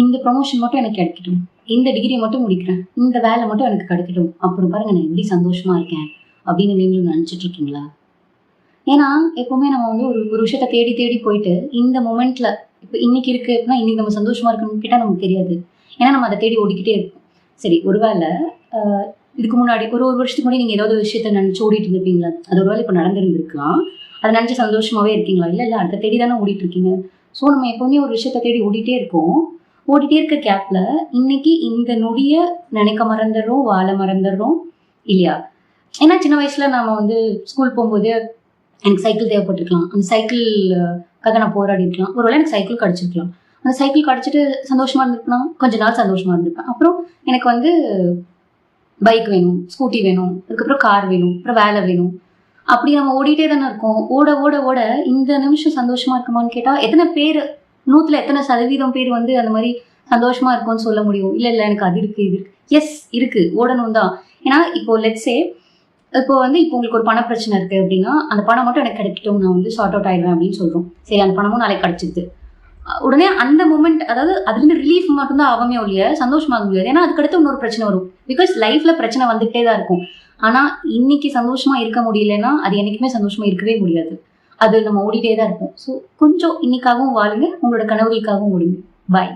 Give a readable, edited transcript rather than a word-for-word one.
இந்த ப்ரொமோஷன் மட்டும் எனக்கு கிடைக்கட்டும், இந்த டிகிரி மட்டும் முடிக்கிறேன், இந்த வேலை மட்டும் எனக்கு கிடைக்கட்டும், அப்புறம் பாருங்க நான் எப்படி சந்தோஷமா இருக்கேன் அப்படின்னு நீங்களும் நினைச்சிட்டு இருக்கீங்களா? ஏன்னா எப்பவுமே நம்ம வந்து ஒரு ஒரு விஷயத்த தேடி தேடி போயிட்டு இந்த மொமெண்ட்ல இப்போ இன்னைக்கு இருக்கு அப்படின்னா இன்னைக்கு நம்ம சந்தோஷமா இருக்கணும்னு கேட்டால் நமக்கு தெரியாது. ஏன்னா நம்ம அதை தேடி ஓடிக்கிட்டே இருக்கோம். சரி, ஒருவேளை இதுக்கு முன்னாடி ஒரு ஒரு வருஷத்துக்கு முன்னாடி நீங்க ஏதாவது விஷயத்த நினைச்சு ஓடிட்டு இருந்திருப்பீங்களா? அது ஒருவேளை இப்போ நடந்திருந்திருக்கலாம். அதை நினைச்சு சந்தோஷமாவே இருக்கீங்களா? இல்ல இல்ல அதை தேடி தானே ஓடிட்டு இருக்கீங்க. ஸோ நம்ம எப்பவுமே ஒரு விஷயத்த தேடி ஓடிட்டே இருக்கோம். ஓடிட்டே இருக்க கேப்ல இன்னைக்கு இந்த நொடிய நினைக்க மறந்துடுறோம், வாழ மறந்துடுறோம் இல்லையா? ஏன்னா சின்ன வயசுல நாம வந்து ஸ்கூல் போகும்போது எனக்கு சைக்கிள் தேவைப்பட்டிருக்கலாம். அந்த சைக்கிள்காக நான் போராடி இருக்கலாம். ஒருவேளை எனக்கு சைக்கிள் கிடைச்சிருக்கலாம். அந்த சைக்கிள் கிடைச்சிட்டு சந்தோஷமா இருந்திருக்கலாம். கொஞ்ச நாள் சந்தோஷமா இருந்திருப்பேன். அப்புறம் எனக்கு வந்து பைக் வேணும், ஸ்கூட்டி வேணும், அதுக்கப்புறம் கார் வேணும், அப்புறம் வேலை வேணும். அப்படி நம்ம ஓடிட்டே தானே இருக்கோம். ஓட ஓட ஓட இந்த நிமிஷம் சந்தோஷமா இருக்குமான்னு கேட்டா எத்தனை பேர், 100ல எத்தனை சதவீதம் பேர் வந்து அந்த மாதிரி சந்தோஷமா இருக்கும்னு சொல்ல முடியும்? இல்ல இல்ல எனக்கு அது இருக்கு இது இருக்கு. எஸ் இருக்கு, ஓடணும் தான். ஏன்னா இப்போ லெட்ஸே இப்போ வந்து இப்போ உங்களுக்கு ஒரு பண பிரச்சனை இருக்கு அப்படின்னா அந்த பணம் மட்டும் எனக்கு கிடைக்கட்டும், நான் வந்து ஷார்ட் அவுட் ஆயிடுவேன் அப்படின்னு சொல்றோம். சரி, அந்த பணமும் நாளைக்கு கிடைச்சிது. உடனே அந்த மூமெண்ட், அதாவது அதுல இருந்து ரிலீஃப் மட்டும் தான் ஆகவே ஒழிய சந்தோஷமாக முடியாது. ஏன்னா அதுக்கடுத்து இன்னொரு பிரச்சனை வரும். பிகாஸ் லைஃப்ல பிரச்சனை வந்துகிட்டே தான் இருக்கும். ஆனா இன்னைக்கு சந்தோஷமா இருக்க முடியலன்னா அது என்னைக்குமே சந்தோஷமா இருக்கவே முடியாது. அது நம்ம ஓடிட்டே தான் இருப்போம். ஸோ கொஞ்சம் இன்னைக்காகவும் வாழுங்க, உங்களோட கனவுகளுக்காகவும் ஓடுங்க. பாய்.